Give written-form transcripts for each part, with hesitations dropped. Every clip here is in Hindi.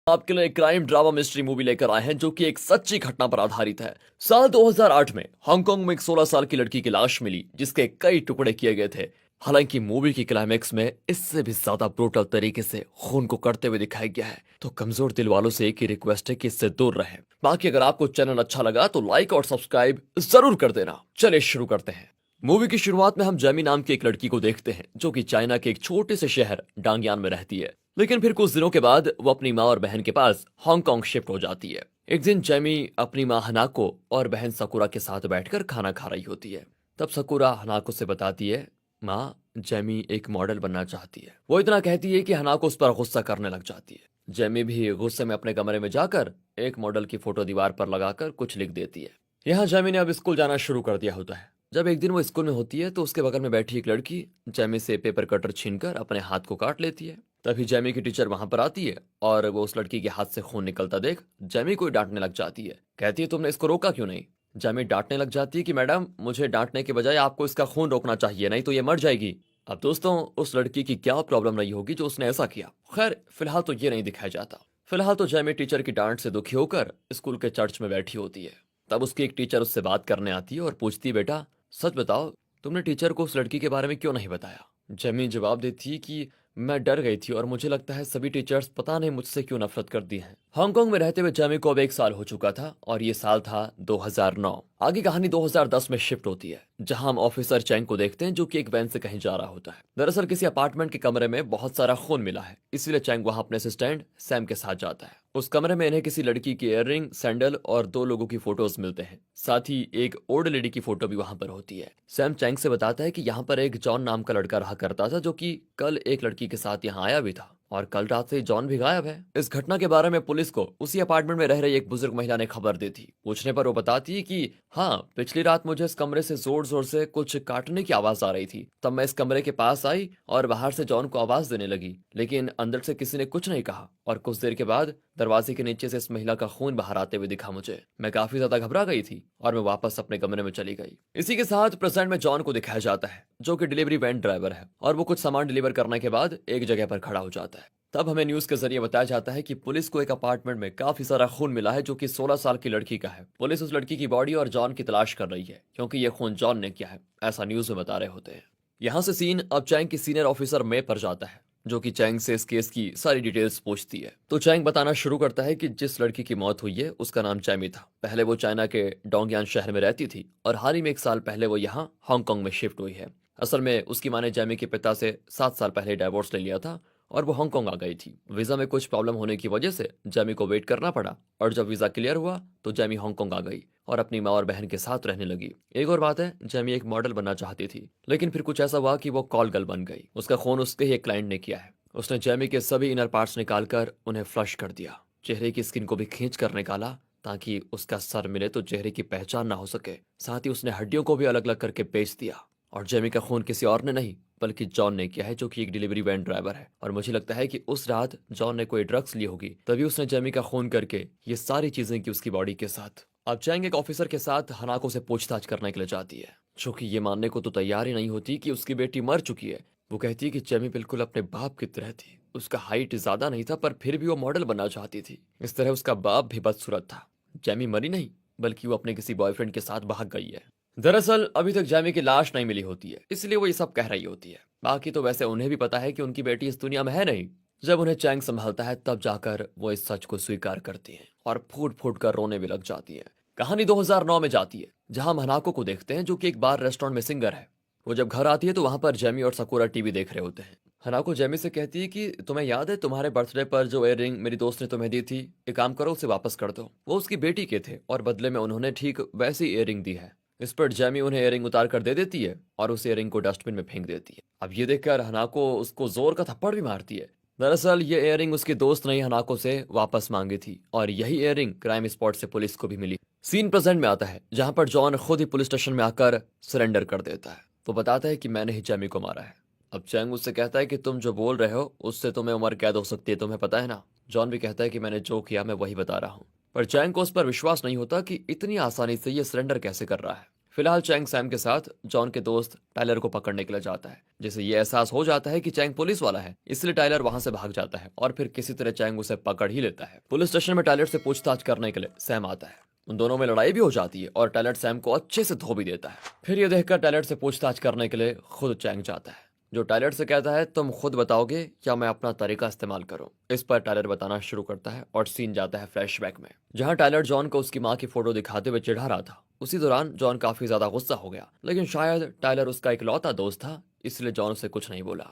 आपके लिए एक क्राइम ड्रामा मिस्ट्री मूवी लेकर आए हैं जो कि एक सच्ची घटना पर आधारित है। साल 2008 में हांगकांग में एक 16 साल की लड़की की लाश मिली जिसके कई टुकड़े किए गए थे। हालांकि मूवी की क्लाइमेक्स में इससे भी ज्यादा ब्रूटल तरीके से खून को करते हुए दिखाया गया है। तो कमजोर दिल वालों से एक ही रिक्वेस्ट है कि इससे दूर रहें। बाकी अगर आपको चैनल अच्छा लगा तो लाइक और सब्सक्राइब जरूर कर देना। चलिए शुरू करते हैं। मूवी की शुरुआत में हम जैमी नाम की एक लड़की को देखते हैं जो कि चाइना के एक छोटे से शहर डांगयान में रहती है। लेकिन फिर कुछ दिनों के बाद वो अपनी माँ और बहन के पास हांगकांग शिफ्ट हो जाती है। एक दिन जैमी अपनी माँ हनाको और बहन सकुरा के साथ बैठकर खाना खा रही होती है। तब सकुरा हनाको से बताती है, माँ, जैमी एक मॉडल बनना चाहती है। वो इतना कहती है कि हनाको उस पर गुस्सा करने लग जाती है। जैमी भी गुस्से में अपने कमरे में जाकर एक मॉडल की फोटो दीवार पर लगाकर कुछ लिख देती है। यहाँ जैमी ने अब स्कूल जाना शुरू कर दिया होता है। जब एक दिन वो स्कूल में होती है तो उसके बगल में बैठी एक लड़की जैमी से पेपर कटर छीनकर अपने हाथ को काट लेती है। तभी जैमी की टीचर वहां पर आती है और वो उस लड़की के हाथ से खून निकलता देख जैमी को डांटने लग जाती है। कहती है, तुमने इसको रोका क्यों नहीं? जैमी डांटने लग जाती है कि मैडम, मुझे डांटने के बजाय आपको इसका खून रोकना चाहिए, नहीं तो ये मर जाएगी। अब दोस्तों, उस लड़की की क्या प्रॉब्लम रही होगी जो उसने ऐसा किया? खैर, फिलहाल तो ये नहीं दिखाया जाता। फिलहाल तो जैमी टीचर की डांट से दुखी होकर स्कूल के चर्च में बैठी होती है। तब उसकी एक टीचर उससे बात करने आती है और पूछती है, बेटा सच बताओ, तुमने टीचर को उस लड़की के बारे में क्यों नहीं बताया? जमी जवाब देती है कि मैं डर गई थी और मुझे लगता है सभी टीचर्स पता नहीं मुझसे क्यों नफरत करती हैं। हांगकांग में रहते हुए जमी को अब 1 साल हो चुका था और ये साल था 2009। आगे कहानी 2010 में शिफ्ट होती है जहां हम ऑफिसर चैंग को देखते हैं जो कि एक वैन से कहीं जा रहा होता है। दरअसल किसी अपार्टमेंट के कमरे में बहुत सारा खून मिला है, इसीलिए चैंग वहां अपने असिस्टेंट सैम के साथ जाता है। उस कमरे में इन्हें किसी लड़की की इयररिंग, सैंडल और 2 लोगों की फोटोज मिलते हैं। साथ ही एक ओल्ड लेडी की फोटो भी वहां पर होती है। सैम चैंग से बताता है कि यहाँ पर एक जॉन नाम का लड़का रहा करता था जो कि कल एक लड़की के साथ यहाँ आया भी था और कल रात से जॉन भी गायब है। इस घटना के बारे में पुलिस को उसी अपार्टमेंट में रह रही एक बुजुर्ग महिला ने खबर दी थी। पूछने पर वो बताती है कि हाँ, पिछली रात मुझे इस कमरे से जोर जोर से कुछ काटने की आवाज आ रही थी। तब मैं इस कमरे के पास आई और बाहर से जॉन को आवाज देने लगी, लेकिन अंदर से किसी ने कुछ नहीं कहा और कुछ देर के बाद दरवाजे के नीचे से इस महिला का खून बाहर आते हुए दिखा मुझे। मैं काफी ज्यादा घबरा गई थी और मैं वापस अपने कमरे में चली गई। इसी के साथ प्रेजेंट में जॉन को दिखाया जाता है जो कि डिलीवरी वैन ड्राइवर है और वो कुछ सामान डिलीवर करने के बाद एक जगह पर खड़ा हो जाता है। तब हमें न्यूज के जरिए बताया जाता है कि पुलिस को एक अपार्टमेंट में काफी सारा खून मिला है जो कि 16 साल की लड़की का है। पुलिस उस लड़की की बॉडी और जॉन की तलाश कर रही है क्योंकि ये खून जॉन ने किया है, ऐसा न्यूज में बता रहे होते हैं। यहाँ से सीन अब चैंग की सीनियर ऑफिसर मे पर जाता है जो कि चैंग से इस केस की सारी डिटेल्स पूछती है। तो चैंग बताना शुरू करता है कि जिस लड़की की मौत हुई है उसका नाम जैमी था। पहले वो चाइना के डोंगयान शहर में रहती थी और हाल ही में 1 साल पहले वो यहाँ हांगकांग में शिफ्ट हुई है। असल में उसकी माँ ने जैमी के पिता से 7 साल पहले डाइवोर्स ले लिया था और वो हांगकांग आ गई थी। वीजा में कुछ प्रॉब्लम होने की वजह से जैमी को वेट करना पड़ा और जब वीजा क्लियर हुआ तो जैमी हांगकांग आ गई और अपनी माँ और बहन के साथ रहने लगी। एक और बात है, जैमी एक मॉडल बनना चाहती थी लेकिन फिर कुछ ऐसा हुआ कि वो कॉल गर्ल बन गई। उसका खून उसके ही एक क्लाइंट ने किया है। उसने जैमी के सभी इनर पार्ट्स निकालकर उन्हें फ्लश कर दिया। चेहरे की स्किन को भी खींच कर निकाला ताकि उसका सर मिले तो चेहरे की पहचान ना हो सके। साथ ही उसने हड्डियों को भी अलग अलग करके बेच दिया। और जेमी का खून किसी और ने नहीं बल्कि जॉन ने किया है जो कि एक डिलीवरी वैन ड्राइवर है। और मुझे लगता है कि उस रात जॉन ने कोई ड्रग्स ली होगी तभी उसने जेमी का खून करके ये सारी चीजें की उसकी बॉडी के साथ। अब चैंग एक ऑफिसर के साथ हनाको से पूछताछ करने के लिए जाती है जो कि ये मानने को तो तैयार ही नहीं होती कि उसकी बेटी मर चुकी है। वो कहती है कि जेमी बिल्कुल अपने बाप की तरह थी। उसका हाइट ज्यादा नहीं था पर फिर भी वो मॉडल बनना चाहती थी। इस तरह उसका बाप भी बदसूरत था। जेमी मरी नहीं बल्कि वो अपने किसी बॉयफ्रेंड के साथ भाग गई है। दरअसल अभी तक जैमी की लाश नहीं मिली होती है, इसलिए वो ये सब कह रही होती है। बाकी तो वैसे उन्हें भी पता है कि उनकी बेटी इस दुनिया में है नहीं। जब उन्हें चैंग संभालता है तब जाकर वो इस सच को स्वीकार करती हैं और फूट फूट कर रोने भी लग जाती है। कहानी 2009 में जाती है जहां हम हनाको को देखते हैं जो कि एक बार रेस्टोरेंट में सिंगर है। वो जब घर आती है तो वहां पर जेमी और सकुरा टीवी देख रहे होते हैं। हनाको जेमी से कहती है कि तुम्हें याद है तुम्हारे बर्थडे पर जो इयररिंग मेरी दोस्त ने तुम्हें दी थी, एक काम करो उसे वापस कर दो। वो उसकी बेटी के थे और बदले में उन्होंने ठीक वैसी इयररिंग दी है। इस पर जैमी उन्हें इयररिंग उतार कर दे देती है और उस इयररिंग को डस्टबिन में फेंक देती है। अब ये देखकर हनाको उसको जोर का थप्पड़ भी मारती है। दरअसल ये इयररिंग उसके दोस्त ने ही हनाको से वापस मांगी थी और यही इयररिंग क्राइम स्पॉट से पुलिस को भी मिली। सीन प्रेजेंट में आता है जहां पर जॉन खुद ही पुलिस स्टेशन में आकर सरेंडर कर देता है। वो बताता है कि मैंने ही जैमी को मारा है। अब चैंग उससे कहता है कि तुम जो बोल रहे हो उससे तुम्हें उम्र कैद हो सकती है, तुम्हें पता है ना? जॉन भी कहता है कि मैंने जो किया मैं वही बता रहा हूँ। पर चैंग को उस पर विश्वास नहीं होता कि इतनी आसानी से ये सरेंडर कैसे कर रहा है। फिलहाल चैंग सैम के साथ जॉन के दोस्त टायलर को पकड़ने के लिए जाता है, जिसे ये एहसास हो जाता है कि चैंग पुलिस वाला है, इसलिए टायलर वहां से भाग जाता है और फिर किसी तरह चैंग उसे पकड़ ही लेता है। पुलिस स्टेशन में टायलर से पूछताछ करने के लिए सैम आता है। उन दोनों में लड़ाई भी हो जाती है और टायलर सैम को अच्छे से धो भी देता है। फिर ये देखकर टायलर से पूछताछ करने के लिए खुद चैंग जाता है, जो टायलर से कहता है तुम खुद बताओगे या मैं अपना तरीका इस्तेमाल करूं। इस पर टायलर बताना शुरू करता है और सीन जाता है फ्लैशबैक में, जहां टायलर जॉन को उसकी माँ की फोटो दिखाते हुए चिढ़ा रहा था। उसी दौरान जॉन काफी ज्यादा गुस्सा हो गया, लेकिन शायद टायलर उसका इकलौता दोस्त था, इसलिए जॉन उसे कुछ नहीं बोला।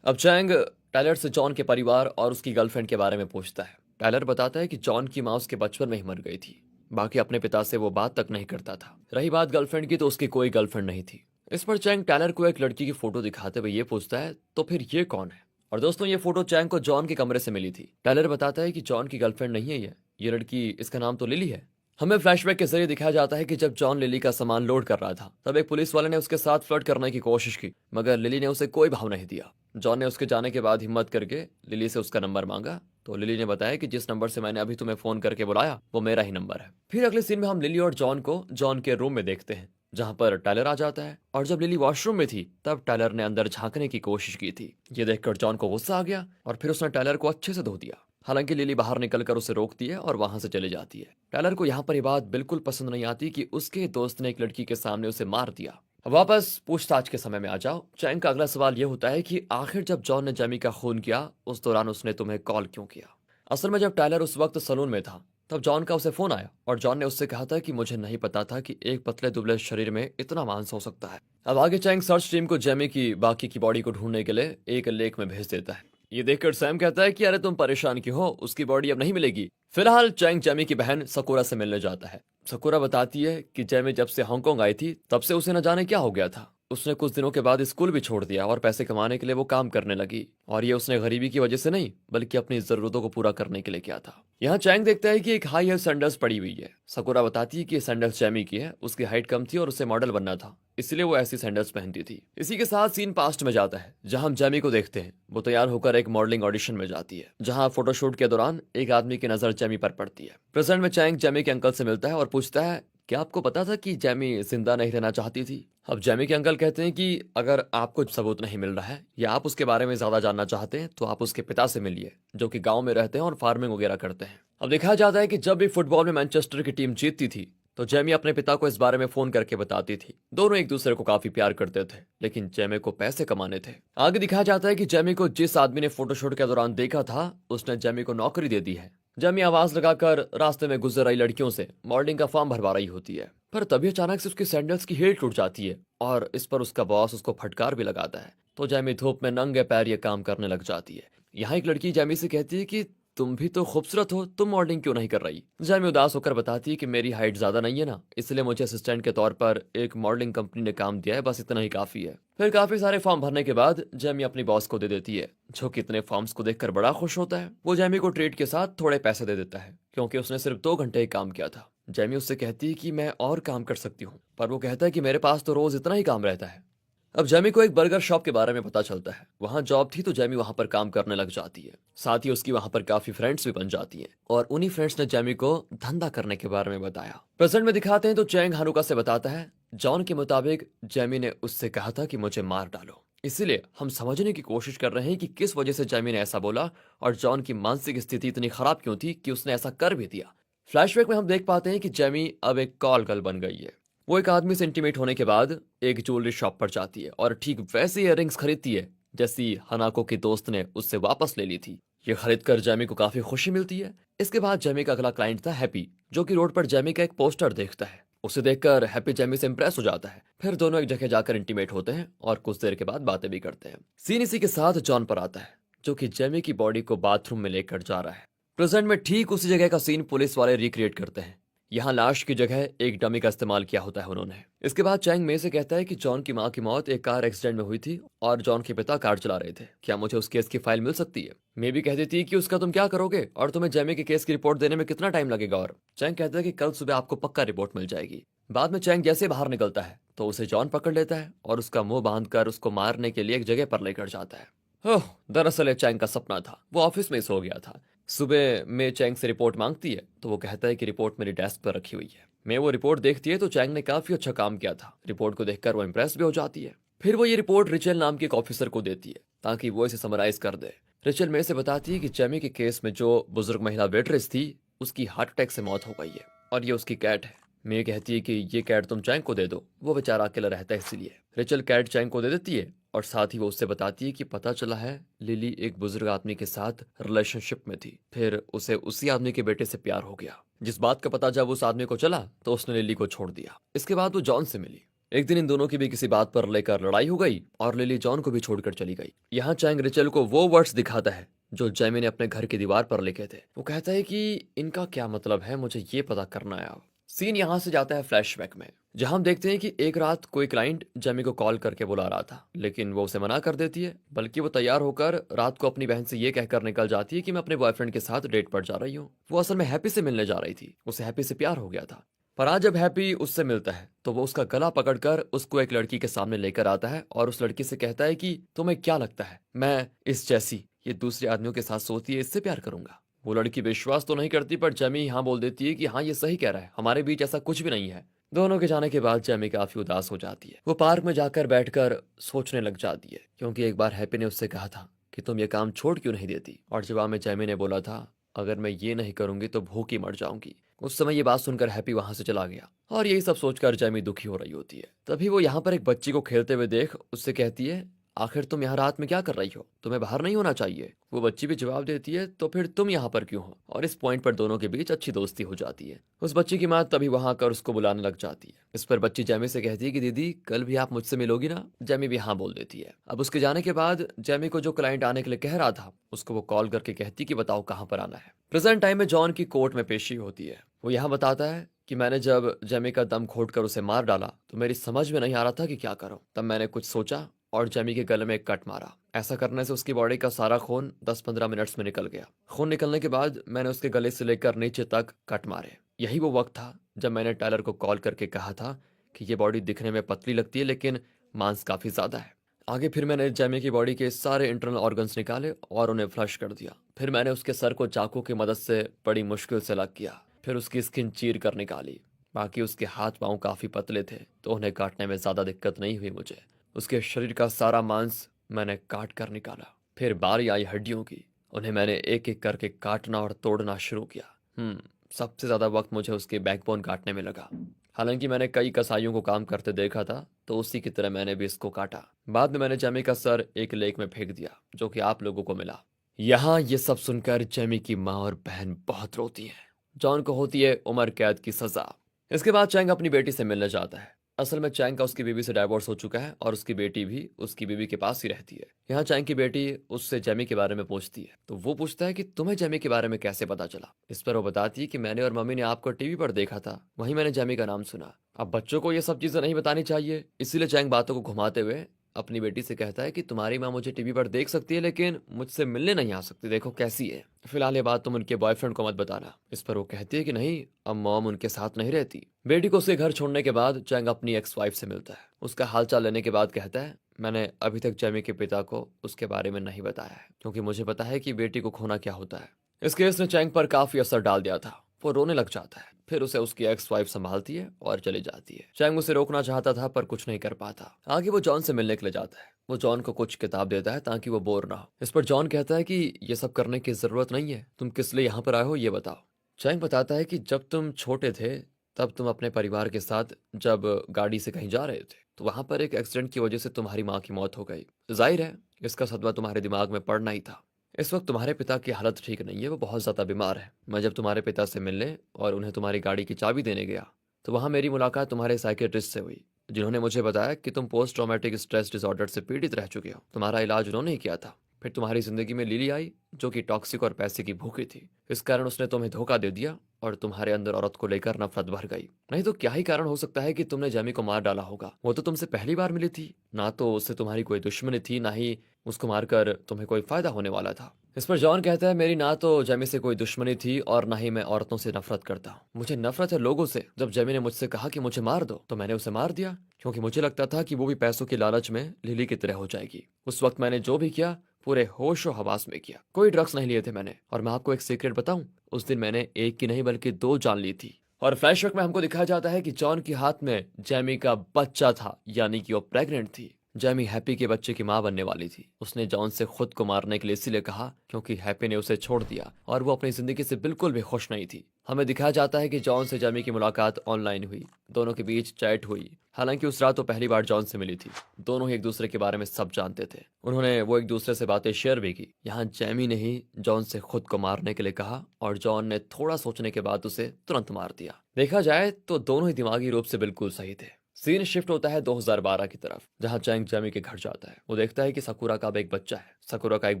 अब चैंग टायलर से जॉन के परिवार और उसकी गर्लफ्रेंड के बारे में पूछता है। टायलर बताता है कि जॉन की माँ उसके बचपन में ही मर गई थी, बाकी अपने पिता से वो बात तक नहीं करता था। रही बात गर्लफ्रेंड की, तो उसकी कोई गर्लफ्रेंड नहीं थी। इस पर चैंग टायलर को एक लड़की की फोटो दिखाते हुए ये पूछता है तो फिर ये कौन है। और दोस्तों, ये फोटो चैंग को जॉन के कमरे से मिली थी। टायलर बताता है कि जॉन की गर्लफ्रेंड नहीं है ये लड़की, इसका नाम तो लिली है। हमें फ्लैशबैक के जरिए दिखाया जाता है कि जब जॉन लिली का सामान लोड कर रहा था, तब एक पुलिस वाले ने उसके साथ फ्लर्ट करने की कोशिश की, मगर लिली ने उसे कोई भाव नहीं दिया। जॉन ने उसके जाने के बाद हिम्मत करके लिली से उसका नंबर मांगा, तो लिली ने बताया कि जिस नंबर से मैंने अभी तुम्हें फोन करके बुलाया वो मेरा ही नंबर है। फिर अगले सीन में हम लिली और जॉन को जॉन के रूम में देखते हैं, जहां पर टायलर आ जाता है। और जब लिली वॉशरूम में थी, तब टायलर ने अंदर झांकने की कोशिश की थी। ये देखकर जॉन को गुस्सा आ गया और फिर उसने टायलर को अच्छे से धो दिया। हालांकि लिली बाहर निकलकर उसे रोकती है और वहां से चली जाती है। टायलर को यहाँ पर यह बात बिल्कुल पसंद नहीं आती कि उसके दोस्त ने एक लड़की के सामने उसे मार दिया। अब वापस पूछताछ के समय में आ जाओ। चैंग का अगला सवाल यह होता है कि आखिर जब जॉन ने जेमी का खून किया, उस दौरान उसने तुम्हें कॉल क्यों किया। असल में जब टायलर उस वक्त सलून में था, तब जॉन का उसे फोन आया और जॉन ने उससे कहा था कि मुझे नहीं पता था कि एक पतले दुबले शरीर में इतना मांस हो सकता है। अब आगे चैंग सर्च टीम को जेमी की बाकी की बॉडी को ढूंढने के लिए एक लेक में भेज देता है। ये देखकर सैम कहता है कि अरे तुम परेशान क्यों हो, उसकी बॉडी अब नहीं मिलेगी। फिलहाल चैंग जेमी की बहन सकुरा से मिलने जाता है। सकुरा बताती है कि जेमी जब से हांगकांग आई थी, तब से उसे न जाने क्या हो गया था। उसने कुछ दिनों के बाद स्कूल भी छोड़ दिया और पैसे कमाने के लिए वो काम करने लगी। और ये उसने गरीबी की वजह से नहीं, बल्कि अपनी जरूरतों को पूरा करने के लिए किया था। यहाँ चैंग देखता है कि एक हाई हील सैंडल्स पड़ी हुई है। सकुरा बताती है कि ये सैंडल्स जेमी की है, उसकी हाइट कम थी और उसे मॉडल बनना था, इसलिए वो ऐसी सैंडल्स पहनती थी। इसी के साथ सीन पास्ट में जाता है, जहां हम जेमी को देखते हैं। वो तैयार होकर एक मॉडलिंग ऑडिशन में जाती है, जहां फोटोशूट के दौरान एक आदमी की नजर जेमी पर पड़ती है। प्रेजेंट में चैंग जेमी के अंकल से मिलता है और पूछता है क्या आपको पता था कि जेमी जिंदा नहीं रहना चाहती थी। अब जेमी के अंकल कहते हैं कि अगर आपको सबूत नहीं मिल रहा है या आप उसके बारे में ज्यादा जानना चाहते हैं, तो आप उसके पिता से मिलिए, जो कि गांव में रहते हैं और फार्मिंग वगैरह करते हैं। अब दिखाया जाता है कि जब भी फुटबॉल में मैनचेस्टर की टीम जीतती थी, तो जेमी अपने पिता को इस बारे में फोन करके बताती थी। दोनों एक दूसरे को काफी प्यार करते थे, लेकिन जेमी को पैसे कमाने थे। आगे दिखाया जाता है कि जेमी को जिस आदमी ने फोटोशूट के दौरान देखा था, उसने जेमी को नौकरी दे दी है। जेमी आवाज लगाकर रास्ते में गुजर रही लड़कियों से मॉडलिंग का फॉर्म भरवा रही होती है, पर तभी अचानक से उसकी सैंडल्स की हील टूट जाती है और इस पर उसका बॉस उसको फटकार भी लगाता है। तो जेमी धूप में नंगे पैर ये काम करने लग जाती है। यहाँ एक लड़की जेमी से कहती है कि तुम भी तो खूबसूरत हो, तुम मॉडलिंग क्यों नहीं कर रही। जेमी उदास होकर बताती है कि मेरी हाइट ज्यादा नहीं है ना, इसलिए मुझे असिस्टेंट के तौर पर एक मॉडलिंग कंपनी ने काम दिया है, बस इतना ही काफी है। फिर काफी सारे फॉर्म भरने के बाद जेमी अपनी बॉस को दे देती है, जो कि इतने फॉर्म्स को देखकर बड़ा खुश होता है। वो जेमी को ट्रीट के साथ थोड़े पैसे दे देता है, क्योंकि उसने सिर्फ 2 घंटे ही काम किया था। जेमी उससे कहती है कि मैं और काम कर सकती हूँ, पर वो कहता है कि मेरे पास तो रोज इतना ही काम रहता है। अब जेमी को एक बर्गर शॉप के बारे में पता चलता है। वहां जॉब थी, तो जेमी वहां पर काम करने लग जाती है। साथ ही उसकी वहां पर काफी फ्रेंड्स भी बन जाती हैं और उन्हीं फ्रेंड्स ने जेमी को धंधा करने के बारे में बताया। प्रेजेंट में दिखाते हैं तो चैंग हानुका से बताता है, जॉन के मुताबिक जेमी ने उससे कहा था कि मुझे मार डालो। इसीलिए हम समझने की कोशिश कर रहे हैं कि किस वजह से जेमी ने ऐसा बोला और जॉन की मानसिक स्थिति इतनी खराब क्यों थी कि उसने ऐसा कर भी दिया। फ्लैशबैक में हम देख पाते हैं कि जेमी अब एक कॉल गर्ल बन गई है। वो एक आदमी से इंटीमेट होने के बाद एक ज्वेलरी शॉप पर जाती है और ठीक वैसी इयररिंग्स खरीदती है जैसी हनाको की दोस्त ने उससे वापस ले ली थी। ये खरीद कर जेमी को काफी खुशी मिलती है। इसके बाद जेमी का अगला क्लाइंट था हैप्पी, जो कि रोड पर जेमी का एक पोस्टर देखता है। उसे देखकर हैप्पी जेमी से इंप्रेस हो जाता है। फिर दोनों एक जगह जाकर इंटीमेट होते हैं और कुछ देर के बाद बातें भी करते हैं। सीन इसी के साथ जॉन पर आता है, जो कि जेमी की बॉडी को बाथरूम में लेकर जा रहा है। प्रेजेंट में ठीक उसी जगह का सीन पुलिस वाले रिक्रिएट करते हैं। यहाँ लाश की जगह एक डमी का इस्तेमाल किया होता है उन्होंने। इसके बाद चैंग मे से कहता है कि जॉन की माँ की मौत एक कार एक्सीडेंट में हुई थी और जॉन के पिता कार चला रहे थे। क्या मुझे उस केस की फाइल मिल सकती है। मे भी कहती थी कि उसका तुम क्या करोगे और तुम्हें जेमी के केस की रिपोर्ट देने में कितना टाइम लगेगा। और चैंग कहता है कि कल सुबह आपको पक्का रिपोर्ट मिल जाएगी। बाद में चैंग जैसे बाहर निकलता है, तो उसे जॉन पकड़ लेता है और उसका मुंह बांधकर उसको मारने के लिए एक जगह पर लेकर जाता है। ओह, दरअसल चैंग का सपना था, वो ऑफिस में सो गया था। सुबह में चैंग से रिपोर्ट मांगती है, तो वो कहता है कि रिपोर्ट मेरी डेस्क पर रखी हुई है। में वो रिपोर्ट देखती है तो चैंग ने काफी अच्छा काम किया था। रिपोर्ट को देखकर वो इम्प्रेस भी हो जाती है। फिर वो ये रिपोर्ट रिचल नाम के एक ऑफिसर को देती है ताकि वो इसे समराइज कर दे। रिचल में से बताती है कि जेमी के केस में जो बुजुर्ग महिला वेटरेस थी उसकी हार्ट अटैक से मौत हो गई है और ये उसकी कैट है। मे कहती है कि ये कैट तुम चैंग को दे दो, वो बेचारा अकेला रहता है इसलिए। रिचल कैट चैंग को दे देती है और साथ ही वो उससे बताती है कि पता चला है लिली एक बुजुर्ग आदमी के साथ रिलेशनशिप में थी, फिर उसे उसी आदमी के बेटे से प्यार हो गया। जिस बात का पता जब उस आदमी को चला तो उसने लिली को छोड़ दिया। इसके बाद वो जॉन से मिली। एक दिन इन दोनों की भी किसी बात पर लेकर लड़ाई हो गई और लिली जॉन को भी छोड़कर चली गई। यहाँ चैंग रिचल को वो वर्ड्स दिखाता है जो जेमी ने अपने घर की दीवार पर लिखे थे। वो कहता है कि इनका क्या मतलब है, मुझे ये पता करना है अब। सीन यहाँ से जाता है फ्लैशबैक में, जहां हम देखते हैं कि एक रात कोई क्लाइंट जेमी को कॉल करके बुला रहा था, लेकिन वो उसे मना कर देती है। बल्कि वो तैयार होकर रात को अपनी बहन से ये कहकर निकल जाती है कि मैं अपने बॉयफ्रेंड के साथ डेट पर जा रही हूँ। वो असल में हैप्पी से मिलने जा रही थी, उसे हैप्पी से प्यार हो गया था। पर आज जब हैप्पी उससे मिलता है तो वो उसका गला पकड़कर उसको एक लड़की के सामने लेकर आता है और उस लड़की से कहता है कि तुम्हें क्या लगता है मैं इस जैसी ये दूसरे आदमियों के साथ सोती है इससे प्यार करूंगा। वो लड़की विश्वास तो नहीं करती पर जेमी हाँ बोल देती है कि हाँ ये सही कह रहा है, हमारे बीच ऐसा कुछ भी नहीं है। दोनों के जाने के बाद जेमी काफी उदास हो जाती है। वो पार्क में जाकर बैठकर सोचने लग जाती है क्योंकि एक बार हैप्पी ने उससे कहा था कि तुम ये काम छोड़ क्यों नहीं देती, और जवाब में जेमी ने बोला था अगर मैं ये नहीं करूंगी तो भूखी मर जाऊंगी। उस समय ये बात सुनकर हैप्पी वहां से चला गया और यही सब सोचकर जेमी दुखी हो रही होती है। तभी वो यहाँ पर एक बच्ची को खेलते हुए देख उससे कहती है आखिर तुम यहाँ रात में क्या कर रही हो, तुम्हें बाहर नहीं होना चाहिए। वो बच्ची भी जवाब देती है तो फिर तुम यहाँ पर क्यों हो, और इस पॉइंट पर दोनों के बीच अच्छी दोस्ती हो जाती है। उस बच्ची की माँ तभी वहां आकर उसको बुलाने लग जाती है। इस पर बच्ची जेमी से कहती है कि दीदी कल भी आप मुझसे मिलोगी ना। जेमी भी हाँ बोल देती है। अब उसके जाने के बाद जेमी को जो क्लाइंट आने के लिए कह रहा था उसको वो कॉल करके कहती कि बताओ कहाँ पर आना है। प्रेजेंट टाइम में जॉन की कोर्ट में पेशी होती है। वो यहाँ बताता है कि मैंने जब जेमी का दम घोटकर उसे मार डाला तो मेरी समझ में नहीं आ रहा था कि क्या करूं। तब मैंने कुछ सोचा और जेमी के गले में एक कट मारा। ऐसा करने से उसकी बॉडी का सारा खून 10-15 मिनट्स में निकल गया। खून निकलने के बाद मैंने उसके गले से लेकर नीचे तक कट मारे। यही वो वक्त था जब मैंने टायलर को कॉल करके कहा था कि ये बॉडी दिखने में पतली लगती है लेकिन मांस काफी ज्यादा है। आगे फिर मैंने जेमी की बॉडी के सारे इंटरनल ऑर्गन्स निकाले और उन्हें फ्लश कर दिया। फिर मैंने उसके सर को चाकू की मदद से बड़ी मुश्किल से अलग किया। फिर उसकी स्किन चीर कर निकाली। बाकी उसके हाथ पांव काफी पतले थे तो उन्हें काटने में ज्यादा दिक्कत नहीं हुई मुझे। उसके शरीर का सारा मांस मैंने काट कर निकाला। फिर बारी आई हड्डियों की, उन्हें मैंने एक एक करके काटना और तोड़ना शुरू किया। सबसे ज्यादा वक्त मुझे उसके बैकबोन काटने में लगा। हालांकि मैंने कई कसाईयों को काम करते देखा था तो उसी की तरह मैंने भी इसको काटा। बाद में मैंने जेमी का सर एक लेक में फेंक दिया जो कि आप लोगों को मिला। यहाँ ये सब सुनकर जेमी की माँ और बहन बहुत रोती हैं। जॉन को होती है उम्र कैद की सजा। इसके बाद चैंग अपनी बेटी से मिलने जाता है। असल में चैंग का उसकी बीवी से डाइवोर्स हो चुका है और उसकी बेटी भी उसकी बीवी के पास ही रहती है। यहाँ चैंग की बेटी उससे जेमी के बारे में पूछती है तो वो पूछता है कि तुम्हें जेमी के बारे में कैसे पता चला। इस पर वो बताती है कि मैंने और मम्मी ने आपको टीवी पर देखा था, वहीं मैंने जेमी का नाम सुना। अब बच्चों को ये सब चीजें नहीं बतानी चाहिए, इसीलिए चैंग बातों को घुमाते हुए अपनी बेटी से कहता है कि तुम्हारी माँ मुझे टीवी पर देख सकती है लेकिन मुझसे मिलने नहीं आ सकती, देखो कैसी है। फिलहाल ये बात तुम उनके बॉयफ्रेंड को मत बताना। इस पर वो कहती है कि नहीं, अब मॉम उनके साथ नहीं रहती। बेटी को उसके घर छोड़ने के बाद चैंग अपनी एक्स वाइफ से मिलता है। उसका हालचाल लेने के बाद कहता है मैंने अभी तक जेमी के पिता को उसके बारे में नहीं बताया है क्योंकि मुझे पता है कि बेटी को खोना क्या होता है। इस केस ने चैंग पर काफी असर डाल दिया था। वो रोने लग जाता है। फिर उसे उसकी एक्स वाइफ संभालती है और चली जाती है। चैंग उसे रोकना चाहता था पर कुछ नहीं कर पाता। आगे वो जॉन से मिलने के लिए जाता है। वो जॉन को कुछ किताब देता है ताकि वो बोर ना हो। इस पर जॉन कहता है कि ये सब करने की जरूरत नहीं है, तुम किस लिए यहाँ पर आए हो ये बताओ। चैंग बताता है कि जब तुम छोटे थे तब तुम अपने परिवार के साथ जब गाड़ी से कहीं जा रहे थे तो वहां पर एक एक्सीडेंट की वजह से तुम्हारी माँ की मौत हो गई। जाहिर है इसका सदमा तुम्हारे दिमाग में पड़ना ही था। इस वक्त तुम्हारे पिता की हालत ठीक नहीं है, वो बहुत ज्यादा बीमार है। मैं जब तुम्हारे पिता से मिलने और उन्हें तुम्हारी गाड़ी की चाबी देने गया तो वहां मेरी मुलाकात तुम्हारे साइकेट्रिस्ट से हुई, जिन्होंने मुझे बताया कि तुम पोस्ट ट्रॉमेटिक स्ट्रेस डिसऑर्डर से पीड़ित रह चुके हो। तुम्हारा इलाज उन्होंने ही किया था। फिर तुम्हारी जिंदगी में लिली आई जो कि टॉक्सिक और पैसे की भूखी थी। इस कारण उसने तुम्हें धोखा दे दिया और तुम्हारे अंदर औरत को लेकर नफरत भर गई। नहीं तो क्या ही कारण हो सकता है कि तुमने जेमी को मार डाला होगा। वो तो तुमसे पहली बार मिली थी, ना तो उससे तुम्हारी कोई दुश्मनी थी, ना ही उसको मारकर तुम्हें कोई फायदा होने वाला था। इस पर जॉन कहता है मेरी ना तो जेमी से कोई दुश्मनी थी और ना ही मैं औरतों से नफरत करता हूँ। मुझे नफरत है लोगों से। जब जेमी ने मुझसे कहा कि मुझे मार दो तो मैंने उसे मार दिया क्योंकि मुझे लगता था कि वो भी पैसों के लालच में लिली की तरह हो जाएगी। उस वक्त मैंने जो भी किया पूरे होशो हवास में किया, कोई ड्रग्स नहीं लिए थे मैंने। और मैं आपको एक सीक्रेट बताऊं, उस दिन मैंने एक की नहीं बल्कि 2 जान ली थी। और फ्लैशबैक में हमको दिखाया जाता है कि जॉन के हाथ में जैमी का बच्चा था, यानी कि वो प्रेग्नेंट थी। जैमी हैप्पी के बच्चे की मां बनने वाली थी। उसने जॉन से खुद को मारने के लिए इसीलिए कहा क्योंकि हैप्पी ने उसे छोड़ दिया और वो अपनी जिंदगी से बिल्कुल भी खुश नहीं थी। हमें दिखाया जाता है कि जॉन से जैमी की मुलाकात ऑनलाइन हुई। दोनों के बीच चैट हुई। हालांकि उस रात वो पहली बार जॉन से मिली थी। दोनों ही एक दूसरे के बारे में सब जानते थे। उन्होंने वो एक दूसरे से बातें शेयर भी की। यहाँ जैमी ने ही जॉन से खुद को मारने के लिए कहा और जॉन ने थोड़ा सोचने के बाद उसे तुरंत मार दिया। देखा जाए तो दोनों ही दिमागी रूप से बिल्कुल सही थे। सीन शिफ्ट होता है 2012 की तरफ, जहां चैंग जैमी के घर जाता है। वो देखता है कि साकुरा का अब एक बच्चा है। साकुरा का एक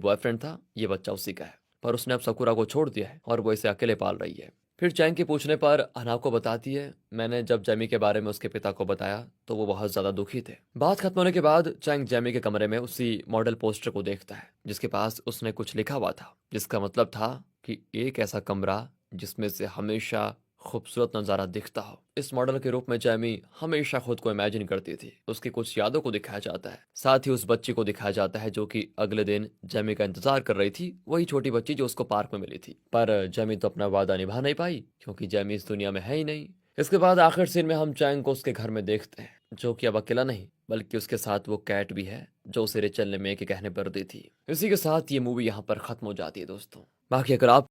बॉयफ्रेंड था, ये बच्चा उसी का है, पर उसने अब साकुरा को छोड़ दिया है और वो इसे अकेले पाल रही है। फिर चैंग के पूछने पर हनाको बताती है, मैंने जब जैमी के बारे में उसके पिता को बताया तो वो बहुत ज्यादा दुखी थे। बात खत्म होने के बाद चैंग जैमी के कमरे में उसी मॉडल पोस्टर को देखता है जिसके पास उसने कुछ लिखा हुआ था, जिसका मतलब था कि एक ऐसा कमरा जिसमें से हमेशा खूबसूरत नजारा दिखता हो। इस मॉडल के रूप में जैमी हमेशा खुद को इमेजिन करती थी। उसकी कुछ यादों को दिखाया जाता है। साथ ही उस बच्ची को दिखाया जाता है जो कि अगले दिन जैमी का इंतजार कर रही थी, वही छोटी बच्ची जो उसको पार्क में मिली थी। पर जैमी तो अपना वादा निभा नहीं पाई क्योंकि जैमी इस दुनिया में है ही नहीं। इसके बाद आखिर सीन में हम चैंग को उसके घर में देखते हैं, जो कि अब अकेला नहीं बल्कि उसके साथ वो कैट भी है जो उसे रेचल ने मे के कहने पर दी थी। इसी के साथ ये मूवी यहाँ पर खत्म हो जाती है दोस्तों। बाकी अगर आप